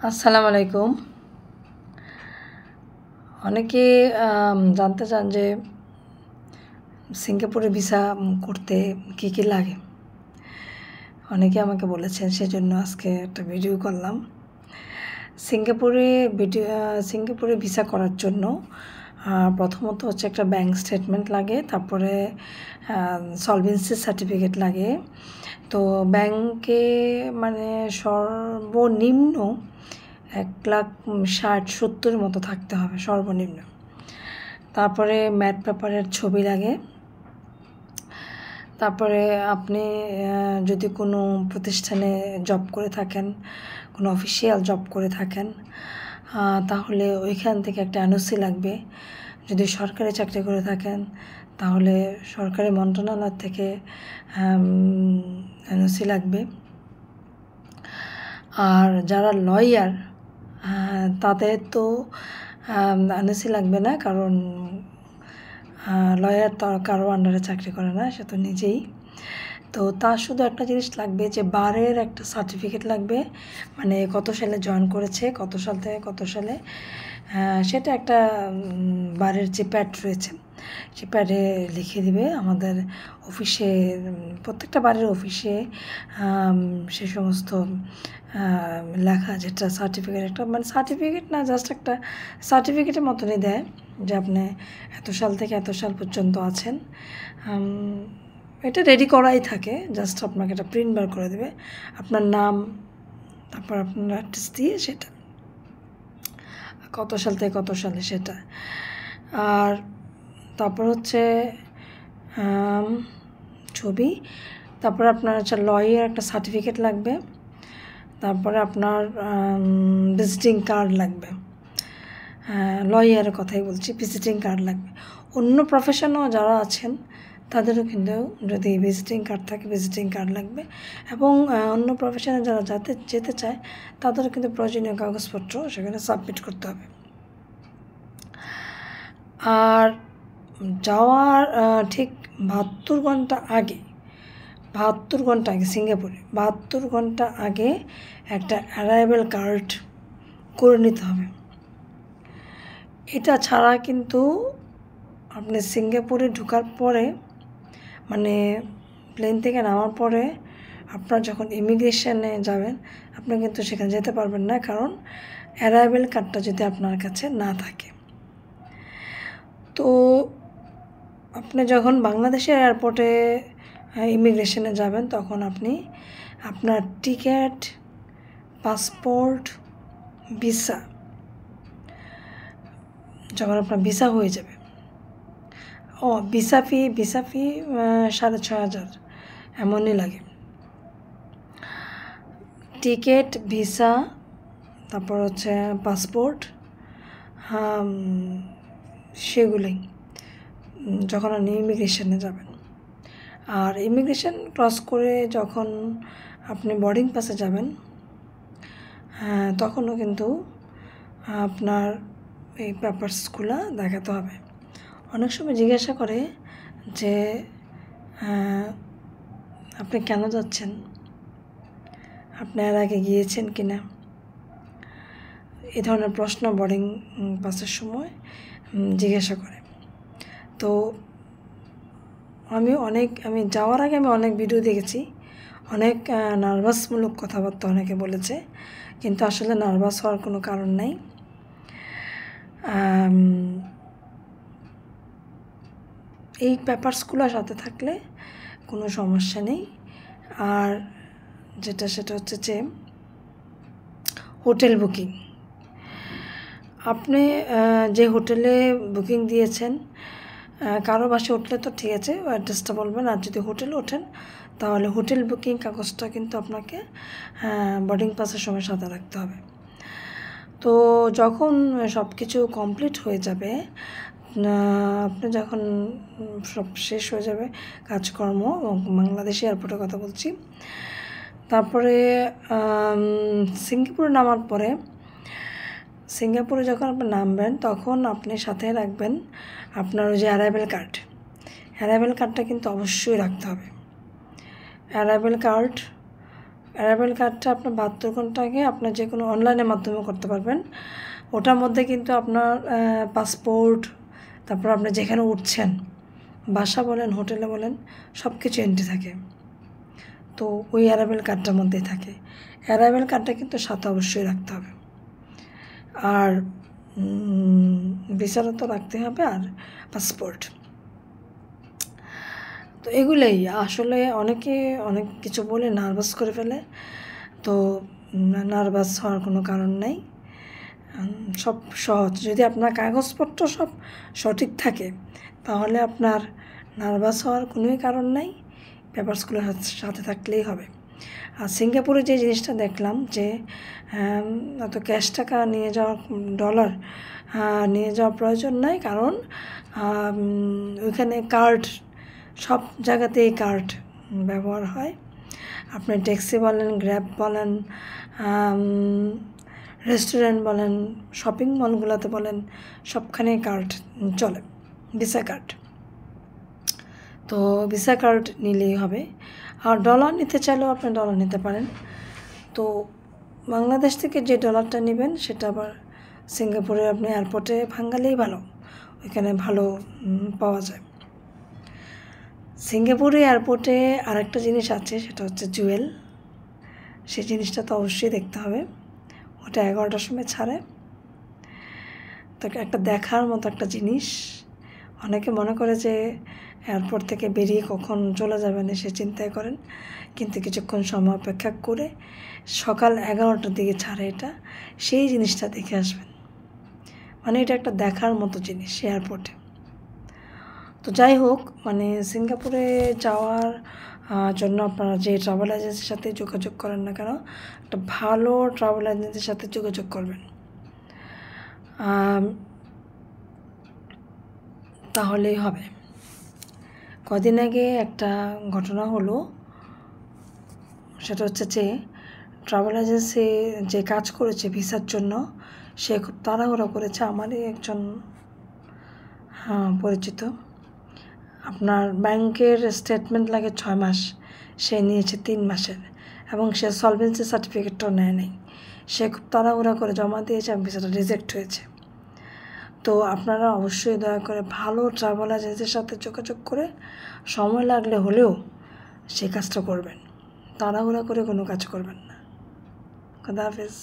আসসালামু আলাইকুম। অনেকে জানতে চান যে সিঙ্গাপুরে ভিসা করতে কী লাগে। অনেকে আমাকে বলেছেন, সেজন্য আজকে একটা ভিডিও করলাম। সিঙ্গাপুরে ভিসা করার জন্য প্রথমত হচ্ছে একটা ব্যাংক স্টেটমেন্ট লাগে, তারপরে সলভেন্সি সার্টিফিকেট লাগে। তো ব্যাংকে মানে সর্বনিম্ন 1,60,70 মতো থাকতে হবে সর্বনিম্ন। তারপরে ম্যাট পেপারের ছবি লাগে। তারপরে আপনি যদি কোনো প্রতিষ্ঠানে জব করে থাকেন, কোনো অফিসিয়াল জব করে থাকেন, তাহলে ওইখান থেকে একটা এনওসি লাগবে। যদি সরকারি চাকরি করে থাকেন তাহলে সরকারি মন্ত্রণালয় থেকে এনওসি লাগবে। আর যারা লয়ার তাদের তো এনওসি লাগবে না, কারণ লয়ার তো কারো আন্ডারে চাকরি করে না, সে তো নিজেই। তো তার শুধু একটা জিনিস লাগবে, যে বারের একটা সার্টিফিকেট লাগবে, মানে কত সালে জয়েন করেছে, কত সাল থেকে কত সালে, সেটা একটা বারের যে প্যাড রয়েছে সে প্যাডে লিখে দিবে। আমাদের অফিসে, প্রত্যেকটা বারের অফিসে সে সমস্ত লেখা, যেটা সার্টিফিকেট, একটা মানে সার্টিফিকেট না, জাস্ট একটা সার্টিফিকেটের মতনই দেয় যে আপনি এত সাল থেকে এত সাল পর্যন্ত আছেন। এটা রেডি করাই থাকে, জাস্ট আপনাকে এটা প্রিন্ট বার করে দেবে, আপনার নাম, তারপর আপনার অ্যাড্রেস দিয়ে সেটা কত সাল থেকে কত সালে সেটা। আর তারপর হচ্ছে ছবি, তারপর আপনার হচ্ছে লয়ের একটা সার্টিফিকেট লাগবে, তারপরে আপনার ভিজিটিং কার্ড লাগবে। লয়ারের কথাই বলছি, ভিজিটিং কার্ড লাগবে। অন্য প্রফেশনও যারা আছেন তাদেরও কিন্তু যদি ভিজিটিং কার্ড থাকে, ভিজিটিং কার্ড লাগবে। এবং অন্য প্রফেশনে যারা যেতে চায় তাদেরও কিন্তু প্রয়োজনীয় কাগজপত্র সেখানে সাবমিট করতে হবে। আর যাওয়ার ঠিক 72 ঘন্টা আগে সিঙ্গাপুরে 72 ঘন্টা আগে একটা অ্যারাইভাল কার্ড করে নিতে হবে। এটা ছাড়া কিন্তু আপনি সিঙ্গাপুরে ঢোকার পরে, মানে প্লেন থেকে নামার পরে আপনার যখন ইমিগ্রেশনে যাবেন, আপনি কিন্তু সেখানে যেতে পারবেন না, কারণ অ্যারাইভাল কার্ডটা যদি আপনার কাছে না থাকে। তো আপনি যখন বাংলাদেশের এয়ারপোর্টে ইমিগ্রেশনে যাবেন, তখন আপনি আপনার টিকিট, পাসপোর্ট, ভিসা, যখন আপনার ভিসা হয়ে যাবে, ভিসা ফি 6,500 এমনই লাগে। টিকিট, ভিসা, তারপর হচ্ছে পাসপোর্ট, সেগুলোই যখন আপনি ইমিগ্রেশনে যাবেন। আর ইমিগ্রেশন ক্রস করে যখন আপনি বোর্ডিং পাসে যাবেন, তখনও কিন্তু আপনার এই পেপারসগুলো দেখাতে হবে। অনেক সময় জিজ্ঞাসা করে যে আপনি কেন যাচ্ছেন, আপনি এর আগে গিয়েছেন কি না, এই ধরনের প্রশ্ন বোর্ডিং পাসের সময় জিজ্ঞাসা করে। তো আমি যাওয়ার আগে আমি অনেক ভিডিও দেখেছি, অনেক নার্ভাসমূলক কথাবার্তা অনেকে বলেছে, কিন্তু আসলে নার্ভাস হওয়ার কোনো কারণ নাই। এই পেপারসগুলো সাথে থাকলে কোনো সমস্যা নেই। আর সেটা হচ্ছে যে হোটেল বুকিং, আপনি যে হোটেলে বুকিং দিয়েছেন, কারো বাসে উঠলে তো ঠিক আছে, অ্যাড্রেসটা বলবেন। আর যদি হোটেলে ওঠেন তাহলে হোটেল বুকিং কাগজটা কিন্তু আপনাকে বোর্ডিং পাসের সময় সাথে রাখতে হবে। তো যখন সব কিছু কমপ্লিট হয়ে যাবে, আপনি যখন সব শেষ হয়ে যাবে কাজকর্ম, বাংলাদেশ এয়ারপোর্টের কথা বলছি, তারপরে সিঙ্গাপুরে যখন আপনি নামবেন, তখন আপনি সাথে রাখবেন আপনার ওই যে অ্যারাইভাল কার্ডটা কিন্তু অবশ্যই রাখতে হবে। অ্যারাইভাল কার্ড অ্যারাইভাল কার্ডটা আপনার 72 ঘন্টা আগে আপনার যে কোনো অনলাইনের মাধ্যমে করতে পারবেন। ওটার মধ্যে কিন্তু আপনার পাসপোর্ট, তারপর আপনি যেখানে উঠছেন, বাসা বলেন, হোটেলে বলেন, সব কিছু এন্ট্রি থাকে। তো ওই অ্যারাইভাল কার্ডটার মধ্যেই থাকে। অ্যারাইভাল কার্ডটা কিন্তু সাথে অবশ্যই রাখতে হবে। আর ভিসাটা তো রাখতে হবে, আর পাসপোর্ট। তো এগুলোই আসলে অনেকে অনেক কিছু বলে নার্ভাস করে ফেলে। তো নার্ভাস হওয়ার কোনো কারণ নেই, সব সহজ। যদি আপনার কাগজপত্র সব সঠিক থাকে তাহলে আপনার নার্ভাস হওয়ার কোনোই কারণ নেই, পেপারসগুলো সাথে থাকলেই হবে। আর সিঙ্গাপুরে যে জিনিসটা দেখলাম যে অত ক্যাশ টাকা নিয়ে যাওয়া, ডলার নিয়ে যাওয়ার প্রয়োজন নাই, কারণ ওইখানে কার্ড, সব জায়গাতেই কার্ড ব্যবহার হয়। আপনি ট্যাক্সি বলেন, গ্র্যাব বলেন, রেস্টুরেন্ট বলেন, শপিং মলগুলোতে বলেন, সবখানেই কার্ড চলে, ভিসা কার্ড। তো ভিসা কার্ড নিলেই হবে। আর ডলার নিতে চাইলেও আপনি ডলার নিতে পারেন। তো বাংলাদেশ থেকে যে ডলারটা নেবেন সেটা আবার সিঙ্গাপুরে আপনি এয়ারপোর্টে ভাঙালেই ভালো, ওইখানে ভালো পাওয়া যায়। সিঙ্গাপুরে এয়ারপোর্টে আরেকটা জিনিস আছে, সেটা হচ্ছে জুয়েল। সেই জিনিসটা তো অবশ্যই দেখতে হবে। ওটা 11টার সময় ছাড়ে। তো একটা দেখার মতো একটা জিনিস। অনেকে মনে করে যে এয়ারপোর্ট থেকে বেরিয়ে কখন চলে যাবেন সে চিন্তায় করেন, কিন্তু কিছুক্ষণ সময় অপেক্ষা করে সকাল 11টার দিকে ছাড়ে এটা, সেই জিনিসটা দেখে আসবেন। মানে এটা একটা দেখার মতো জিনিস এয়ারপোর্টে। তো যাই হোক, মানে সিঙ্গাপুরে যাওয়ার জন্য আপনারা যে ট্রাভেল এজেন্সির সাথে যোগাযোগ করেন না কেন, একটা ভালো ট্রাভেল এজেন্সির সাথে যোগাযোগ করবেন, তাহলেই হবে। কদিন আগে একটা ঘটনা হলো, সেটা হচ্ছে যে ট্রাভেল এজেন্সি যে কাজ করেছে ভিসার জন্য, সে খুব তাড়াহুড়ো করেছে। আমারই একজন পরিচিত, আপনার ব্যাংকের স্টেটমেন্ট লাগে 6 মাস, সে নিয়েছে 3 মাসের, এবং সে সলভেন্সি সার্টিফিকেটটাও নেয় নাই। সে খুব তাড়াহুড়া করে জমা দিয়েছে এবং ভিসাটা রিজেক্ট হয়েছে। তো আপনারা অবশ্যই দয়া করে ভালো ট্রাভেল এজেন্সির সাথে যোগাযোগ করে সময় লাগলে হলেও সেই কাজটা করবেন, তাড়াহুড়া করে কোনো কাজ করবেন না। খোদা হাফেজ।